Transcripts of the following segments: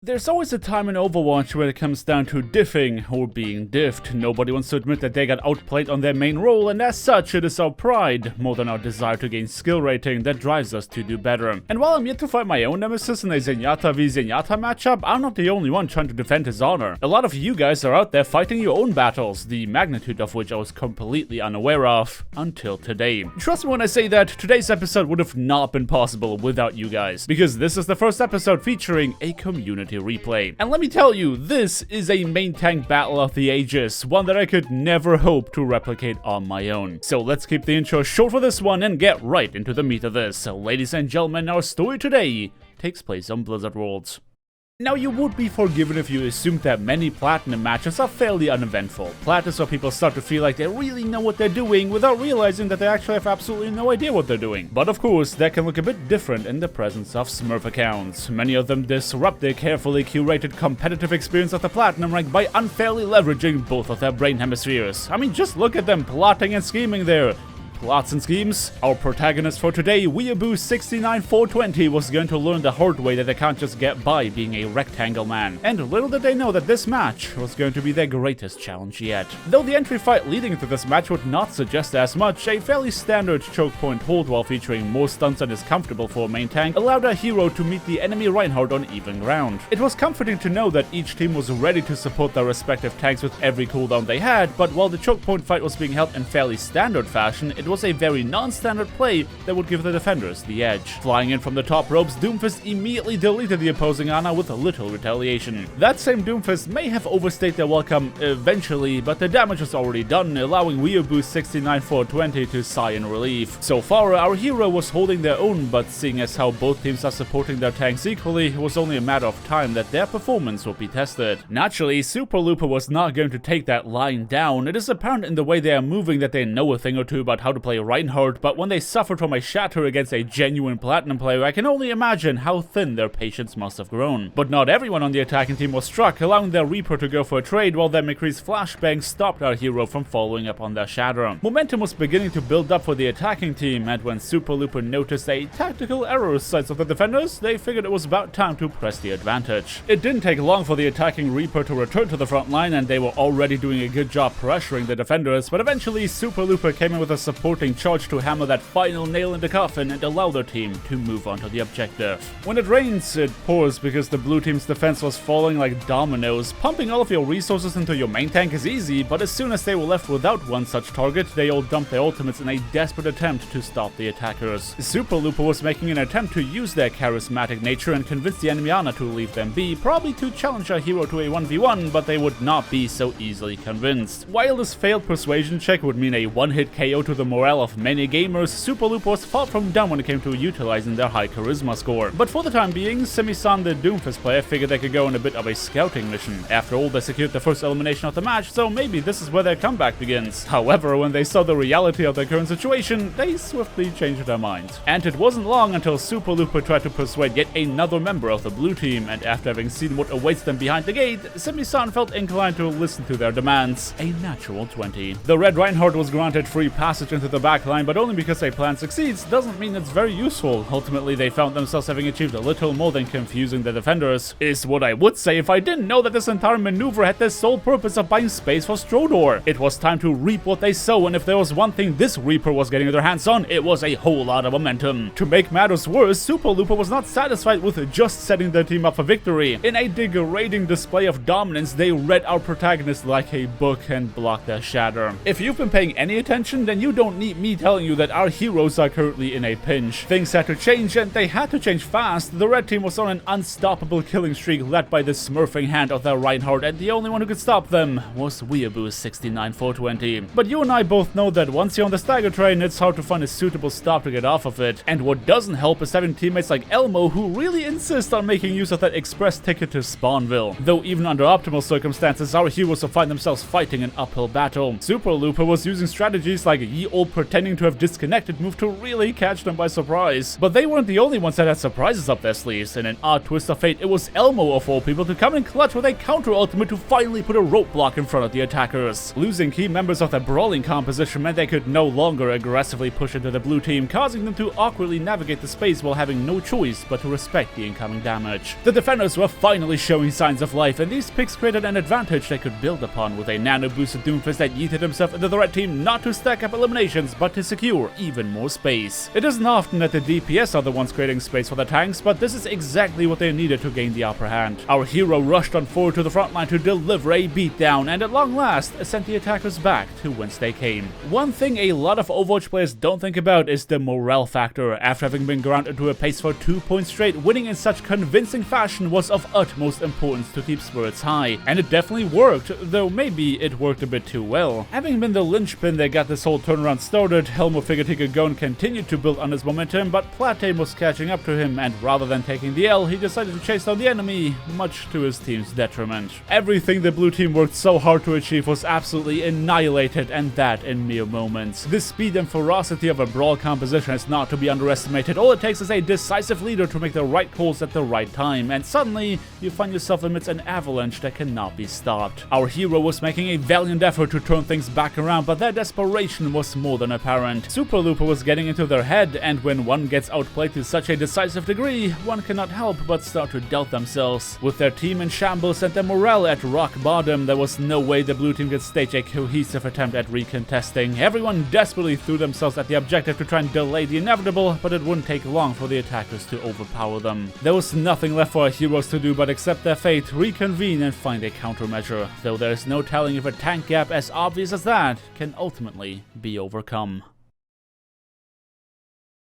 There's always a time in Overwatch where it comes down to diffing or being diffed. Nobody wants to admit that they got outplayed on their main role, and as such, it is our pride, more than our desire to gain skill rating, that drives us to do better. And while I'm yet to fight my own nemesis in a Zenyatta v Zenyatta matchup, I'm not the only one trying to defend his honor. A lot of you guys are out there fighting your own battles, the magnitude of which I was completely unaware of until today. Trust me when I say that today's episode would have not been possible without you guys, because this is the first episode featuring a community replay. And let me tell you, this is a main tank battle of the ages, one that I could never hope to replicate on my own. So let's keep the intro short for this one and get right into the meat of this. So ladies and gentlemen, our story today takes place on Blizzard Worlds. Now, you would be forgiven if you assumed that many Platinum matches are fairly uneventful. Plat is where people start to feel like they really know what they're doing without realizing that they actually have absolutely no idea what they're doing. But of course, that can look a bit different in the presence of Smurf accounts. Many of them disrupt their carefully curated competitive experience of the Platinum rank by unfairly leveraging both of their brain hemispheres. I mean, just look at them plotting and scheming there. Plots and schemes. Our protagonist for today, Weeaboo69420, was going to learn the hard way that they can't just get by being a rectangle man. And little did they know that this match was going to be their greatest challenge yet. Though the entry fight leading into this match would not suggest as much, a fairly standard choke point hold while featuring more stunts than is comfortable for a main tank allowed our hero to meet the enemy Reinhardt on even ground. It was comforting to know that each team was ready to support their respective tanks with every cooldown they had, but while the choke point fight was being held in fairly standard fashion, it was a very non-standard play that would give the defenders the edge. Flying in from the top ropes, Doomfist immediately deleted the opposing Ana with little retaliation. That same Doomfist may have overstayed their welcome eventually, but the damage was already done, allowing Weeaboo69420 to sigh in relief. So far, our hero was holding their own, but seeing as how both teams are supporting their tanks equally, it was only a matter of time that their performance would be tested. Naturally, Super Looper was not going to take that lying down. It is apparent in the way they are moving that they know a thing or two about how to play Reinhardt, but when they suffered from a shatter against a genuine Platinum player, I can only imagine how thin their patience must have grown. But not everyone on the attacking team was struck, allowing their Reaper to go for a trade while their McCree's flashbang stopped our hero from following up on their shatter. Momentum was beginning to build up for the attacking team, and when Super Looper noticed a tactical error sides of the defenders, they figured it was about time to press the advantage. It didn't take long for the attacking Reaper to return to the front line, and they were already doing a good job pressuring the defenders, but eventually Super Looper came in with a supporting charge to hammer that final nail in the coffin and allow their team to move on to the objective. When it rains, it pours because the blue team's defense was falling like dominoes. Pumping all of your resources into your main tank is easy, but as soon as they were left without one such target, they all dumped their ultimates in a desperate attempt to stop the attackers. Super Looper was making an attempt to use their charismatic nature and convince the enemy Ana to leave them be, probably to challenge our hero to a 1v1, but they would not be so easily convinced. While this failed persuasion check would mean a one-hit KO to the morale of many gamers, Super Looper was far from dumb when it came to utilizing their high charisma score. But for the time being, Simi-san, the Doomfist player, figured they could go on a bit of a scouting mission. After all, they secured the first elimination of the match, so maybe this is where their comeback begins. However, when they saw the reality of their current situation, they swiftly changed their minds. And it wasn't long until Super Looper tried to persuade yet another member of the blue team, and after having seen what awaits them behind the gate, Simi-san felt inclined to listen to their demands. A natural 20. The Red Reinhardt was granted free passage into the backline, but only because a plan succeeds doesn't mean it's very useful. Ultimately, they found themselves having achieved a little more than confusing the defenders, is what I would say if I didn't know that this entire maneuver had the sole purpose of buying space for Strodor. It was time to reap what they sow, and if there was one thing this Reaper was getting their hands on, it was a whole lot of momentum. To make matters worse, Super Looper was not satisfied with just setting their team up for victory. In a degrading display of dominance, they read our protagonist like a book and blocked their shatter. If you've been paying any attention, then you don't need me telling you that our heroes are currently in a pinch. Things had to change, and they had to change fast. The red team was on an unstoppable killing streak led by the smurfing hand of their Reinhardt, and the only one who could stop them was Weeaboo69420. But you and I both know that once you're on the stagger train, it's hard to find a suitable stop to get off of it. And what doesn't help is having teammates like Elmo who really insist on making use of that express ticket to Spawnville. Though even under optimal circumstances, our heroes will find themselves fighting an uphill battle. Super Looper was using strategies like Ye all pretending to have disconnected move to really catch them by surprise. But they weren't the only ones that had surprises up their sleeves. In an odd twist of fate, it was Elmo of all people to come in clutch with a counter ultimate to finally put a roadblock in front of the attackers. Losing key members of their brawling composition meant they could no longer aggressively push into the blue team, causing them to awkwardly navigate the space while having no choice but to respect the incoming damage. The defenders were finally showing signs of life, and these picks created an advantage they could build upon with a nano-boosted Doomfist that yeeted himself into the red team not to stack up eliminations but to secure even more space. It isn't often that the DPS are the ones creating space for the tanks, but this is exactly what they needed to gain the upper hand. Our hero rushed on forward to the front line to deliver a beatdown, and at long last sent the attackers back to whence they came. One thing a lot of Overwatch players don't think about is the morale factor. After having been grounded to a pace for 2 points straight, winning in such convincing fashion was of utmost importance to keep spirits high. And it definitely worked, though maybe it worked a bit too well. Having been the linchpin that got this whole turnaround started, Helmo figured he could go and continue to build on his momentum, but PLAT was catching up to him, and rather than taking the L, he decided to chase down the enemy, much to his team's detriment. Everything the blue team worked so hard to achieve was absolutely annihilated, and that in mere moments. The speed and ferocity of a brawl composition is not to be underestimated. All it takes is a decisive leader to make the right calls at the right time, and suddenly you find yourself amidst an avalanche that cannot be stopped. Our hero was making a valiant effort to turn things back around, but their desperation was more than apparent. Super Looper was getting into their head, and when one gets outplayed to such a decisive degree, one cannot help but start to doubt themselves. With their team in shambles and their morale at rock bottom, there was no way the blue team could stage a cohesive attempt at recontesting. Everyone desperately threw themselves at the objective to try and delay the inevitable, but it wouldn't take long for the attackers to overpower them. There was nothing left for our heroes to do but accept their fate, reconvene, and find a countermeasure, though there is no telling if a tank gap as obvious as that can ultimately be overcome.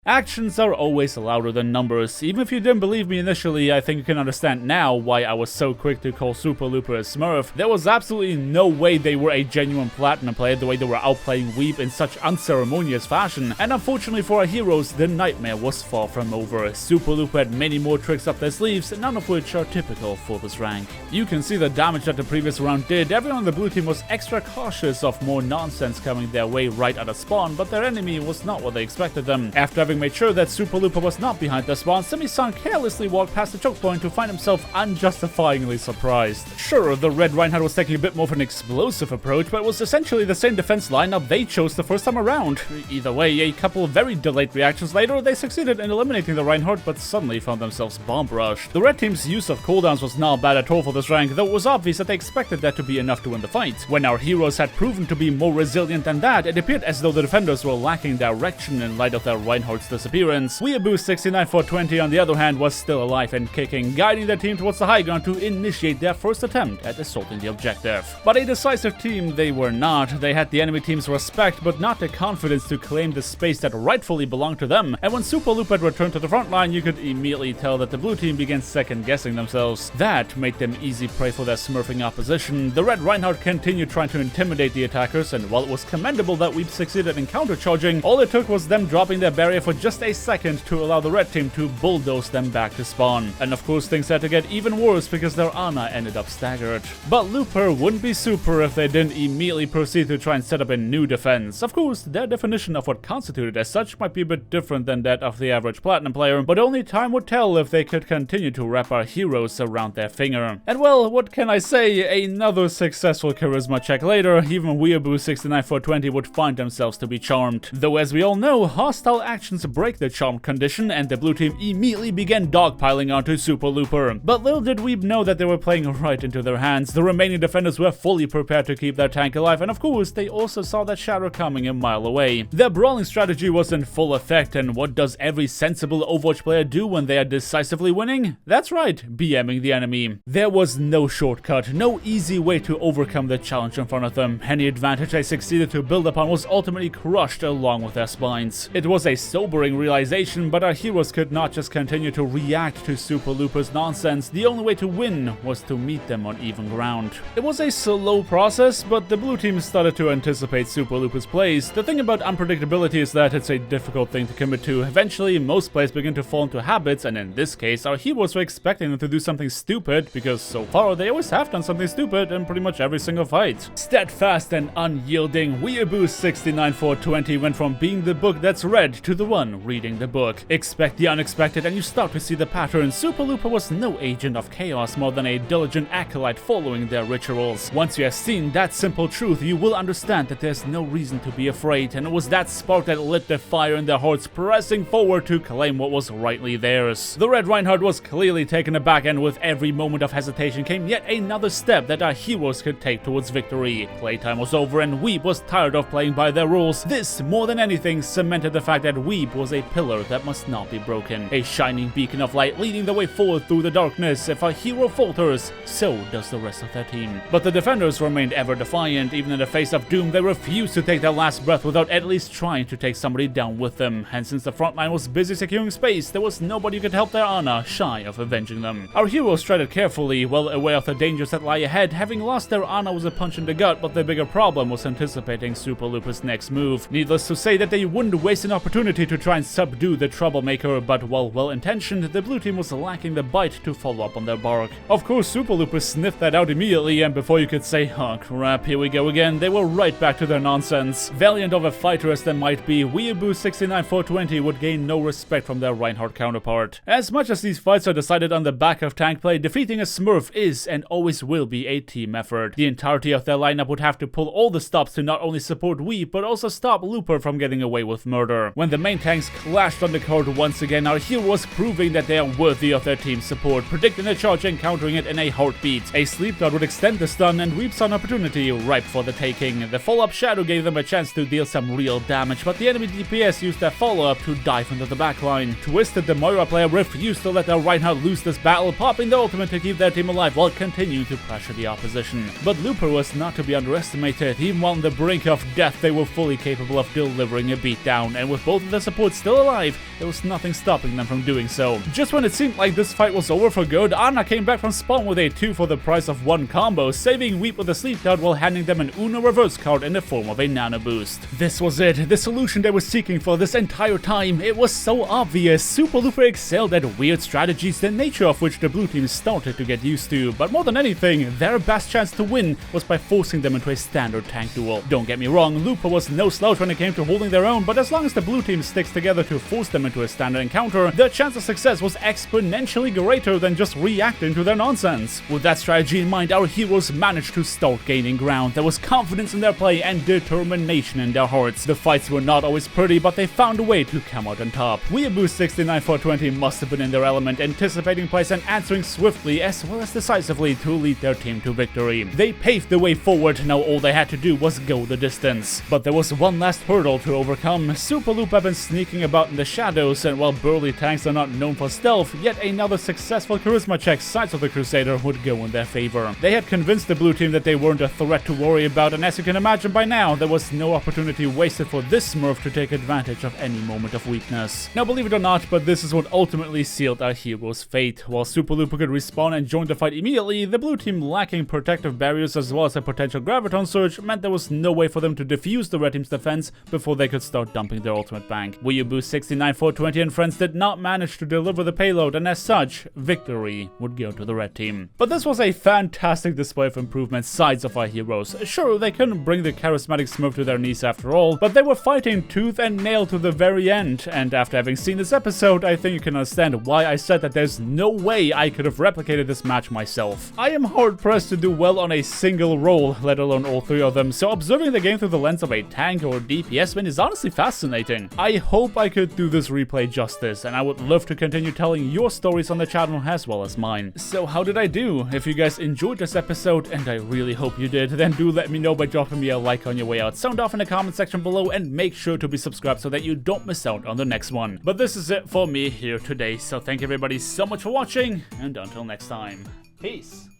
Actions are always louder than numbers. Even if you didn't believe me initially, I think you can understand now why I was so quick to call Super Looper a Smurf. There was absolutely no way they were a genuine platinum player the way they were outplaying Weeb in such unceremonious fashion, and unfortunately for our heroes, the nightmare was far from over. Super Looper had many more tricks up their sleeves, none of which are typical for this rank. You can see the damage that the previous round did. Everyone on the blue team was extra cautious of more nonsense coming their way right out of spawn, but their enemy was not what they expected them. After having made sure that Super Looper was not behind the spawn, Simi-san carelessly walked past the choke point to find himself unjustifiably surprised. Sure, the Red Reinhardt was taking a bit more of an explosive approach, but it was essentially the same defense lineup they chose the first time around. Either way, a couple of very delayed reactions later, they succeeded in eliminating the Reinhardt, but suddenly found themselves bomb rushed. The red team's use of cooldowns was not bad at all for this rank, though it was obvious that they expected that to be enough to win the fight. When our heroes had proven to be more resilient than that, it appeared as though the defenders were lacking direction in light of their Reinhardt's disappearance. Weeaboo 69-420 on the other hand was still alive and kicking, guiding the team towards the high ground to initiate their first attempt at assaulting the objective. But a decisive team they were not. They had the enemy team's respect, but not the confidence to claim the space that rightfully belonged to them. And when Super Loop had returned to the front line, you could immediately tell that the blue team began second-guessing themselves. That made them easy prey for their smurfing opposition. The Red Reinhardt continued trying to intimidate the attackers, and while it was commendable that we succeeded in countercharging, all it took was them dropping their barrier for just a second to allow the red team to bulldoze them back to spawn. And of course things had to get even worse because their Ana ended up staggered. But Looper wouldn't be super if they didn't immediately proceed to try and set up a new defense. Of course, their definition of what constituted as such might be a bit different than that of the average platinum player, but only time would tell if they could continue to wrap our heroes around their finger. And well, what can I say, another successful charisma check later, even Weeaboo 69-420 would find themselves to be charmed. Though as we all know, hostile actions break the charmed condition, and the blue team immediately began dogpiling onto Super Looper. But little did Weeb know that they were playing right into their hands. The remaining defenders were fully prepared to keep their tank alive, and of course, they also saw that shadow coming a mile away. Their brawling strategy was in full effect, and what does every sensible Overwatch player do when they are decisively winning? That's right, BMing the enemy. There was no shortcut, no easy way to overcome the challenge in front of them. Any advantage they succeeded to build upon was ultimately crushed along with their spines. It was a so sobering realization, but our heroes could not just continue to react to Super Looper's nonsense. The only way to win was to meet them on even ground. It was a slow process, but the blue team started to anticipate Super Looper's plays. The thing about unpredictability is that it's a difficult thing to commit to. Eventually, most players begin to fall into habits, and in this case, our heroes were expecting them to do something stupid, because so far they always have done something stupid in pretty much every single fight. Steadfast and unyielding, Weeaboo 69420 went from being the book that's read to the one reading the book. Expect the unexpected and you start to see the pattern. Super Looper was no agent of chaos more than a diligent acolyte following their rituals. Once you have seen that simple truth, you will understand that there's no reason to be afraid, and it was that spark that lit the fire in their hearts, pressing forward to claim what was rightly theirs. The Red Reinhardt was clearly taken aback, and with every moment of hesitation came yet another step that our heroes could take towards victory. Playtime was over and Weeb was tired of playing by their rules. This, more than anything, cemented the fact that Weeb was a pillar that must not be broken. A shining beacon of light leading the way forward through the darkness. If our hero falters, so does the rest of their team. But the defenders remained ever defiant. Even in the face of doom, they refused to take their last breath without at least trying to take somebody down with them. And since the front line was busy securing space, there was nobody who could help their honor shy of avenging them. Our heroes treaded carefully, well aware of the dangers that lie ahead. Having lost their honor was a punch in the gut, but the bigger problem was anticipating Super Looper's next move. Needless to say that they wouldn't waste an opportunity to try and subdue the troublemaker, but while well-intentioned, the blue team was lacking the bite to follow up on their bark. Of course, Super Looper sniffed that out immediately, and before you could say, oh crap, here we go again, they were right back to their nonsense. Valiant of a fighter as they might be, Weeaboo 69420 would gain no respect from their Reinhardt counterpart. As much as these fights are decided on the back of tank play, defeating a Smurf is and always will be a team effort. The entirety of their lineup would have to pull all the stops to not only support Weeb, but also stop Looper from getting away with murder. When the main tanks clashed on the court once again, our hero was proving that they are worthy of their team's support, predicting the charge and countering it in a heartbeat. A sleep dart would extend the stun, and Weeb saw an opportunity ripe for the taking. The follow-up shadow gave them a chance to deal some real damage, but the enemy DPS used their follow-up to dive into the backline. Twisted, the Moira player, refused to let their Reinhardt lose this battle, popping the ultimate to keep their team alive while continuing to pressure the opposition. But Looper was not to be underestimated. Even while on the brink of death, they were fully capable of delivering a beatdown, and with both of their supports still alive, there was nothing stopping them from doing so. Just when it seemed like this fight was over for good, Ana came back from spawn with a 2 for the price of 1 combo, saving Weep with a sleep dart while handing them an Uno reverse card in the form of a nano boost. This was it, the solution they were seeking for this entire time. It was so obvious. Super Looper excelled at weird strategies, the nature of which the blue team started to get used to, but more than anything, their best chance to win was by forcing them into a standard tank duel. Don't get me wrong, Looper was no slouch when it came to holding their own, but as long as the blue team sticks together to force them into a standard encounter, their chance of success was exponentially greater than just reacting to their nonsense. With that strategy in mind, our heroes managed to start gaining ground. There was confidence in their play and determination in their hearts. The fights were not always pretty, but they found a way to come out on top. Weeaboo 69420 must have been in their element, anticipating plays and answering swiftly as well as decisively to lead their team to victory. They paved the way forward, now all they had to do was go the distance. But there was one last hurdle to overcome. Super Loop had been sneaking about in the shadows, and while burly tanks are not known for stealth, yet another successful charisma check sides of the Crusader would go in their favor. They had convinced the blue team that they weren't a threat to worry about, and as you can imagine by now, there was no opportunity wasted for this Smurf to take advantage of any moment of weakness. Now believe it or not, but this is what ultimately sealed our hero's fate. While Super Looper could respawn and join the fight immediately, the blue team lacking protective barriers as well as a potential graviton surge meant there was no way for them to defuse the red team's defense before they could start dumping their ultimate bank. Weeaboo 69420 and friends did not manage to deliver the payload, and as such, victory would go to the red team. But this was a fantastic display of improvement sides of our heroes. Sure, they couldn't bring the charismatic Smurf to their knees after all, but they were fighting tooth and nail to the very end, and after having seen this episode, I think you can understand why I said that there's no way I could have replicated this match myself. I am hard-pressed to do well on a single role, let alone all three of them, so observing the game through the lens of a tank or DPS win is honestly fascinating. I hope I could do this replay justice, and I would love to continue telling your stories on the channel as well as mine. So how did I do? If you guys enjoyed this episode, and I really hope you did, then do let me know by dropping me a like on your way out. Sound off in the comment section below, and make sure to be subscribed so that you don't miss out on the next one. But this is it for me here today, so thank you everybody so much for watching, and until next time, peace!